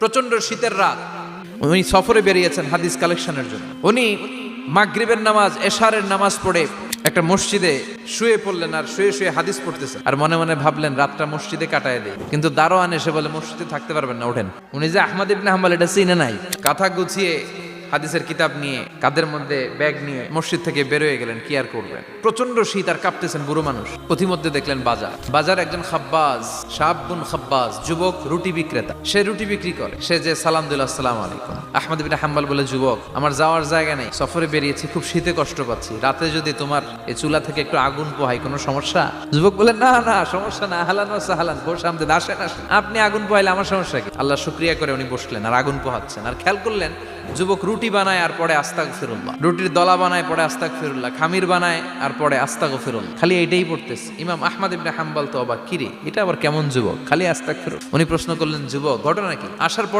প্রচন্ড শীতের রাত, উনি সফরে বেরিয়েছেন হাদিস কালেকশনের জন্য। উনি মাগরিবের নামাজ, এশারের নামাজ পড়ে একটা মসজিদে শুয়ে পড়লেন, আর শুয়ে শুয়ে হাদিস পড়তেছেন, আর মনে মনে ভাবলেন রাতটা মসজিদে কাটায় দেয়। কিন্তু দারোয়ান এসে বলে মসজিদে থাকতে পারবেন না, ওঠেন। উনি যে আহমদ ইবনে হাম্বল এটা চিনে নাই, কাঁথা গুছিয়ে হাদিসের কিতাব নিয়ে কাঁধের মধ্যে ব্যাগ নিয়ে মসজিদ থেকে বেরোয় গেলেন। কি আর করবেন, প্রচন্ড শীত, আর কাঁপতেছেন বুড়ো মানুষ। পথিমধ্যে দেখলেন বাজার একজন খাব্বাজ, শাবুন খাব্বাজ, যুবক রুটি বিক্রেতা। সে রুটি বিক্রি করে। সে যে সালাম দিল, আসসালামু আলাইকুম। আহমদ ইবনে হাম্বল বলে, যুবক আমার যাওয়ার জায়গা নেই, সফরে বেরিয়েছি, খুব শীতে কষ্ট পাচ্ছি, রাতে যদি তোমার এই চুলা থেকে একটু আগুন পোহাই কোনো সমস্যা? যুবক বলে, না না সমস্যা না, আহলান ওয়া সাহলান, বস আমদের, আসেন আসেন, আপনি আগুন পোহাইলে আমার সমস্যা কি? আল্লাহ শুকরিয়া করে উনি বসলেন আর আগুন পোহাচ্ছেন। আর খেয়াল করলেন যুবক রুটি বানায় আর পরে আস্তাগফিরুল্লাহ, রুটির দলা বানায় পরে আস্তাগফিরুল্লাহ, খামির বানায় আর পরে আস্তাগফিরুল্লাহ, খালি এইটাই পড়তেছে। ইমাম আহমদ ইবনে হাম্বল তো অবাক, কিরে এটা আবার কেমন যুবক, খালি আস্তাগফিরুল্লাহ। উনি প্রশ্ন করলেন, যুবক ঘটনা কি? আসার পর